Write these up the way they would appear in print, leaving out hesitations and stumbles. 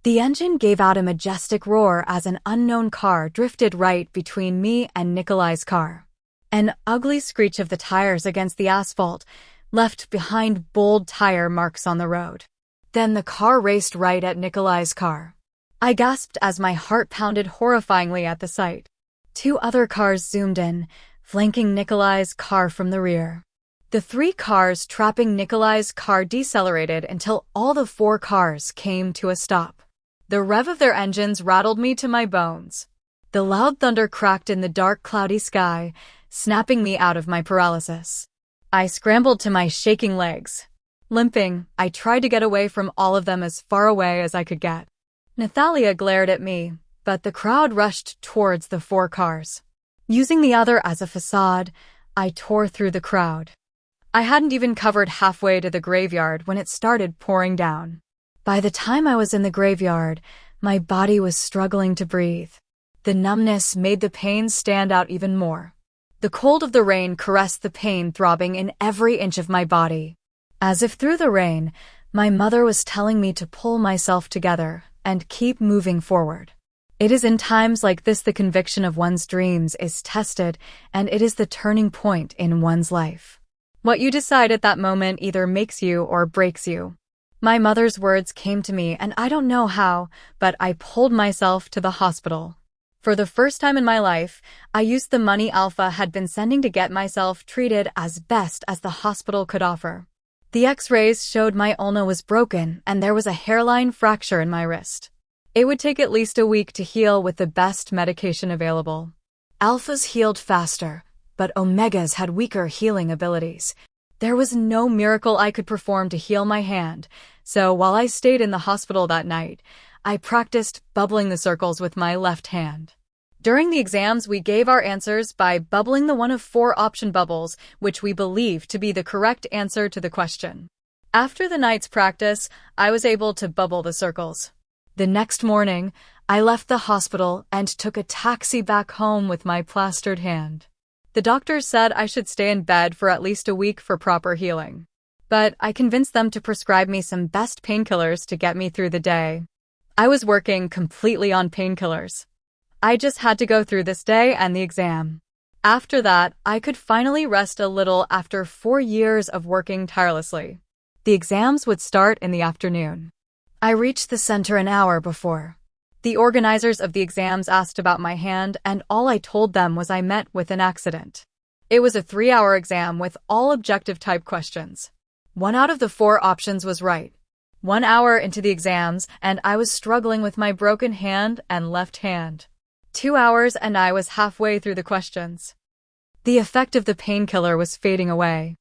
The engine gave out a majestic roar as an unknown car drifted right between me and Nikolai's car. An ugly screech of the tires against the asphalt left behind bold tire marks on the road. Then the car raced right at Nikolai's car. I gasped as my heart pounded horrifyingly at the sight. 2 other cars zoomed in, flanking Nikolai's car from the rear. The 3 cars trapping Nikolai's car decelerated until all the 4 cars came to a stop. The rev of their engines rattled me to my bones. The loud thunder cracked in the dark, cloudy sky, snapping me out of my paralysis. I scrambled to my shaking legs. Limping, I tried to get away from all of them as far away as I could get. Xanthea glared at me, but the crowd rushed towards the 4 cars. Using the other as a facade, I tore through the crowd. I hadn't even covered halfway to the graveyard when it started pouring down. By the time I was in the graveyard, my body was struggling to breathe. The numbness made the pain stand out even more. The cold of the rain caressed the pain throbbing in every inch of my body. As if through the rain, my mother was telling me to pull myself together and keep moving forward. It is in times like this the conviction of one's dreams is tested, and it is the turning point in one's life. What you decide at that moment either makes you or breaks you. My mother's words came to me, and I don't know how, but I pulled myself to the hospital. For the first time in my life, I used the money Alpha had been sending to get myself treated as best as the hospital could offer. The X-rays showed my ulna was broken and there was a hairline fracture in my wrist. It would take at least a week to heal with the best medication available. Alphas healed faster, but Omegas had weaker healing abilities. There was no miracle I could perform to heal my hand, so while I stayed in the hospital that night, I practiced bubbling the circles with my left hand. During the exams, we gave our answers by bubbling the one of 4 option bubbles, which we believed to be the correct answer to the question. After the night's practice, I was able to bubble the circles. The next morning, I left the hospital and took a taxi back home with my plastered hand. The doctors said I should stay in bed for at least a week for proper healing. But I convinced them to prescribe me some best painkillers to get me through the day. I was working completely on painkillers. I just had to go through this day and the exam. After that, I could finally rest a little after 4 years of working tirelessly. The exams would start in the afternoon. I reached the center an hour before. The organizers of the exams asked about my hand, and all I told them was I met with an accident. It was a 3-hour exam with all objective-type questions. 1 out of the 4 options was right. 1 hour into the exams, and I was struggling with my broken hand and left hand. 2 hours, and I was halfway through the questions. The effect of the painkiller was fading away.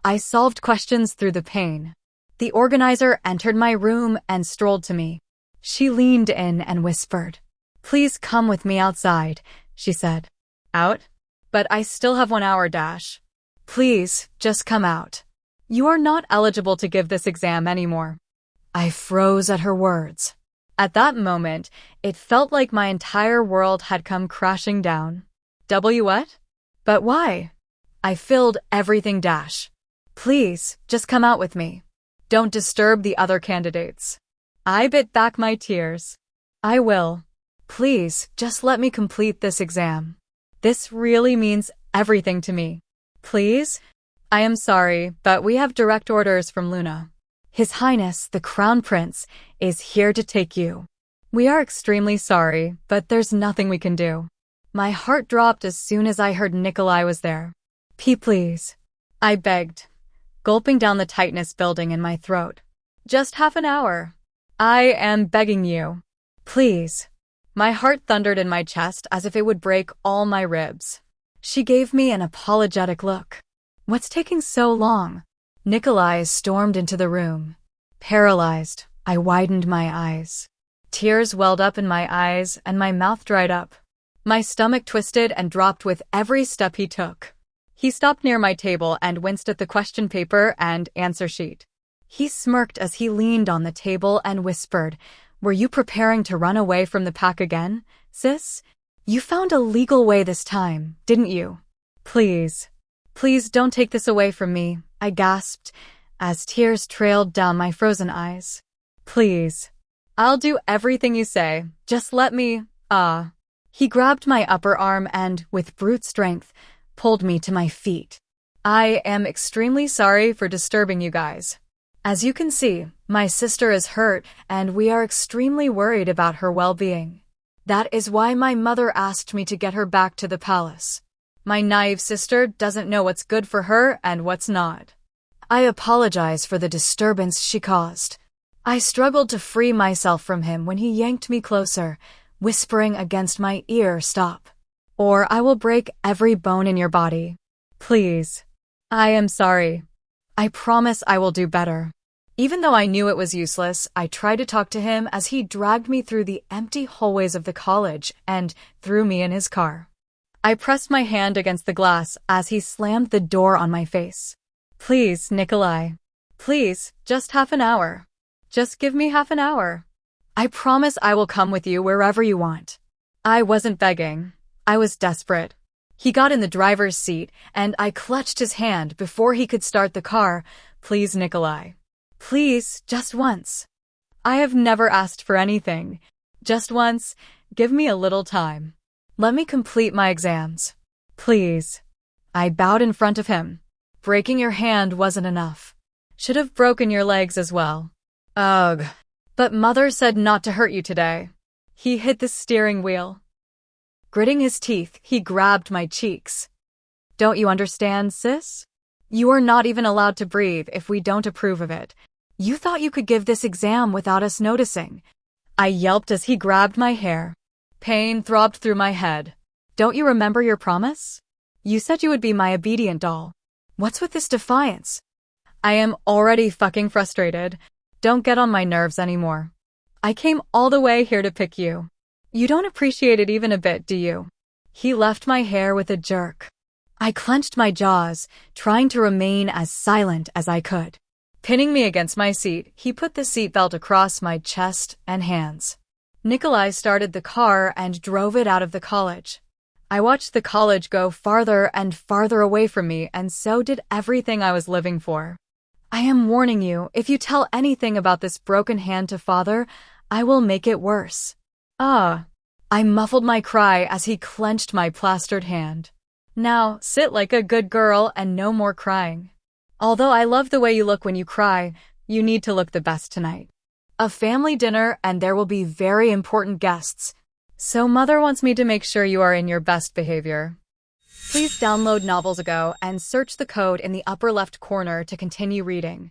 I solved questions through the pain. The organizer entered my room and strolled to me. She leaned in and whispered, "Please come with me outside," she said. "Out? But I still have 1 hour, Dash. Please, just come out. You are not eligible to give this exam anymore." I froze at her words. At that moment, it felt like my entire world had come crashing down. What? But why? I filled everything, Dash. Please, just come out with me. Don't disturb the other candidates. I bit back my tears. I will. Please, just let me complete this exam. This really means everything to me. Please? I am sorry, but we have direct orders from Luna. His Highness, the Crown Prince, is here to take you. We are extremely sorry, but there's nothing we can do. My heart dropped as soon as I heard Nikolai was there. Please. I begged, gulping down the tightness building in my throat. Just half an hour. I am begging you. Please. My heart thundered in my chest as if it would break all my ribs. She gave me an apologetic look. What's taking so long? Nikolai stormed into the room. Paralyzed, I widened my eyes. Tears welled up in my eyes and my mouth dried up. My stomach twisted and dropped with every step he took. He stopped near my table and winced at the question paper and answer sheet. He smirked as he leaned on the table and whispered, "Were you preparing to run away from the pack again, sis? You found a legal way this time, didn't you? Please don't take this away from me," I gasped, as tears trailed down my frozen eyes. Please. I'll do everything you say. Just let me, He grabbed my upper arm and, with brute strength, pulled me to my feet. I am extremely sorry for disturbing you guys. As you can see, my sister is hurt and we are extremely worried about her well-being. That is why my mother asked me to get her back to the palace. My naive sister doesn't know what's good for her and what's not. I apologize for the disturbance she caused. I struggled to free myself from him when he yanked me closer, whispering against my ear, "Stop, or I will break every bone in your body. Please. I am sorry. I promise I will do better." Even though I knew it was useless, I tried to talk to him as he dragged me through the empty hallways of the college and threw me in his car. I pressed my hand against the glass as he slammed the door on my face. "Please, Nikolai. Please, just half an hour. Just give me half an hour. I promise I will come with you wherever you want." I wasn't begging. I was desperate. He got in the driver's seat, and I clutched his hand before he could start the car. "Please, Nikolai. Please, just once. I have never asked for anything. Just once, give me a little time. Let me complete my exams. Please." I bowed in front of him. "Breaking your hand wasn't enough. Should have broken your legs as well." "Ugh. But mother said not to hurt you today." He hit the steering wheel. Gritting his teeth, he grabbed my cheeks. "Don't you understand, sis? You are not even allowed to breathe if we don't approve of it. You thought you could give this exam without us noticing." I yelped as he grabbed my hair. Pain throbbed through my head. "Don't you remember your promise? You said you would be my obedient doll. What's with this defiance?" "I am already fucking frustrated. Don't get on my nerves anymore. I came all the way here to pick you. You don't appreciate it even a bit, do you?" He left my hair with a jerk. I clenched my jaws, trying to remain as silent as I could. Pinning me against my seat, he put the seatbelt across my chest and hands. Nikolai started the car and drove it out of the college. I watched the college go farther and farther away from me, and so did everything I was living for. "I am warning you, if you tell anything about this broken hand to father, I will make it worse." I muffled my cry as he clenched my plastered hand. "Now, sit like a good girl and no more crying. Although I love the way you look when you cry, you need to look the best tonight. A family dinner and there will be very important guests. So mother wants me to make sure you are in your best behavior." Please download Novels Ago and search the code in the upper left corner to continue reading.